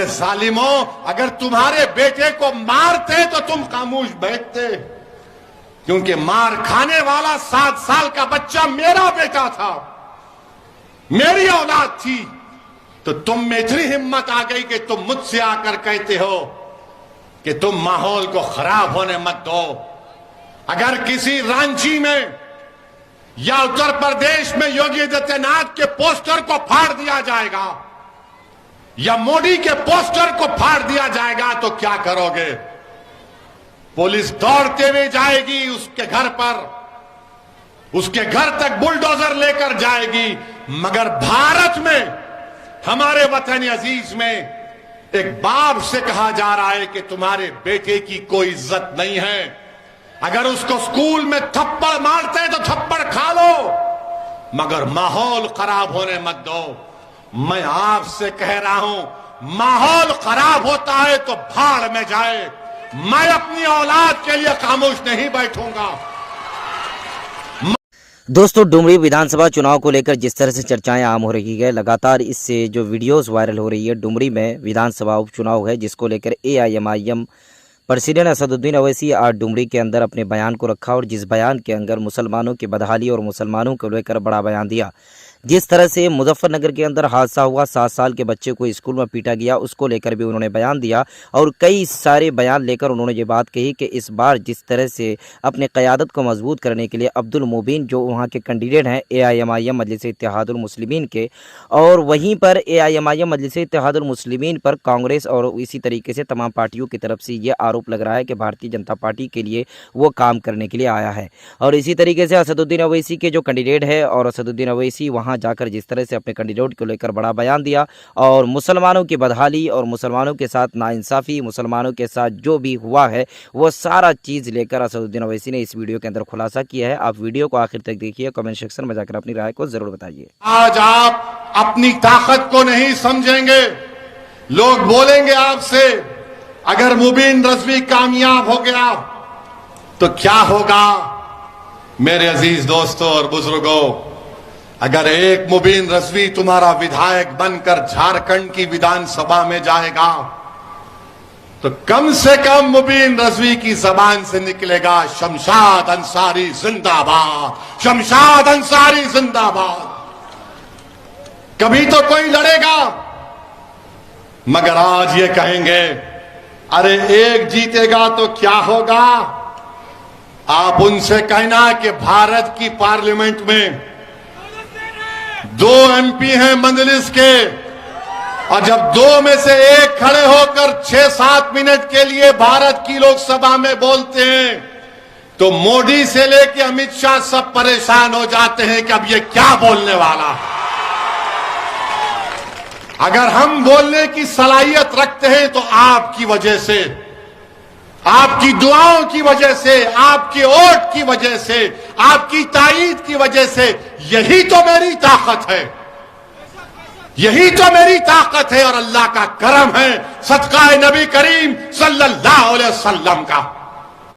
जालिमों, अगर तुम्हारे बेटे को मारते तो तुम खामोश बैठते, क्योंकि मार खाने वाला 7 साल का बच्चा मेरा बेटा था, मेरी औलाद थी। तो तुम में इतनी हिम्मत आ गई कि तुम मुझसे आकर कहते हो कि तुम माहौल को खराब होने मत दो। अगर किसी रांची में या उत्तर प्रदेश में योगी आदित्यनाथ के पोस्टर को फाड़ दिया जाएगा या मोदी के पोस्टर को फाड़ दिया जाएगा तो क्या करोगे? पुलिस दौड़ते हुए जाएगी उसके घर पर, उसके घर तक बुलडोजर लेकर जाएगी। मगर भारत में, हमारे वतन अजीज में एक बाप से कहा जा रहा है कि तुम्हारे बेटे की कोई इज्जत नहीं है। अगर उसको स्कूल में थप्पड़ मारते तो थप्पड़ खा लो, मगर माहौल खराब होने मत दो। मैं आपसे कह रहा हूं, माहौल खराब होता है तो भाड़ में जाए। मैं अपनी औलाद के लिए खामोश नहीं बैठूंगा। दोस्तों, डुमरी विधानसभा चुनाव को लेकर जिस तरह से चर्चाएं आम हो रही है, लगातार इससे जो वीडियोस वायरल हो रही है, डुमरी में विधानसभा उपचुनाव है जिसको लेकर AIMIM प्रेसिडेंट असदुद्दीन ओवैसी आज डुमरी के अंदर अपने बयान को रखा और जिस बयान के अंदर मुसलमानों की बदहाली और मुसलमानों को लेकर बड़ा बयान दिया। जिस तरह से मुजफ्फरनगर के अंदर हादसा हुआ, 7 साल के बच्चे को स्कूल में पीटा गया, उसको लेकर भी उन्होंने बयान दिया और कई सारे बयान लेकर उन्होंने ये बात कही कि इस बार जिस तरह से अपने क़यादत को मजबूत करने के लिए अब्दुल मुबीन जो वहाँ के कैंडिडेट हैं AIMIM मजलिस इत्तेहादुल मुस्लिमीन के, और वहीं पर AIMIM मजलिस इत्तेहादुल मुस्लिमीन पर कांग्रेस और इसी तरीके से तमाम पार्टियों की तरफ से ये आरोप लग रहा है कि भारतीय जनता पार्टी के लिए वो काम करने के लिए आया है। और इसी तरीके से असदुद्दीन ओवैसी के जो कैंडिडेट है और असदुद्दीन ओवैसी वहाँ जाकर जिस तरह से अपने कैंडिडेट को लेकर बड़ा बयान दिया और मुसलमानों की बदहाली और मुसलमानों के साथ नाइंसाफ़ी, मुसलमानों के साथ जो भी हुआ है वो सारा चीज़ लेकर असदुद्दीन ओवैसी ने इस वीडियो के अंदर खुलासा किया है। आप वीडियो को आखिर तक देखिए, कमेंट सेक्शन में जाकर अपनी राय को जरूर बताइए। आज आप अपनी ताकत को नहीं समझेंगे, लोग बोलेंगे आपसे अगर मुबीन रजवी कामयाब हो गया तो क्या होगा? मेरे अजीज दोस्तों और बुजुर्गों, अगर एक मुबीन रजवी तुम्हारा विधायक बनकर झारखंड की विधानसभा में जाएगा तो कम से कम मुबीन रजवी की जबान से निकलेगा शमशाद अंसारी जिंदाबाद, शमशाद अंसारी जिंदाबाद। कभी तो कोई लड़ेगा, मगर आज ये कहेंगे अरे एक जीतेगा तो क्या होगा? आप उनसे कहना कि भारत की पार्लियामेंट में 2 MP हैं मजलिस के, और जब 2 में से एक खड़े होकर 6-7 मिनट के लिए भारत की लोकसभा में बोलते हैं तो मोदी से लेकर अमित शाह सब परेशान हो जाते हैं कि अब ये क्या बोलने वाला है। अगर हम बोलने की सलाहियत रखते हैं तो आपकी वजह से, आपकी दुआओं की वजह से, आपके वोट की वजह से, आपकी ताईद की वजह से। यही तो मेरी ताकत है, यही तो मेरी ताकत है और अल्लाह का करम है, सदका नबी करीम सल्लल्लाहु अलैहि वसल्लम का।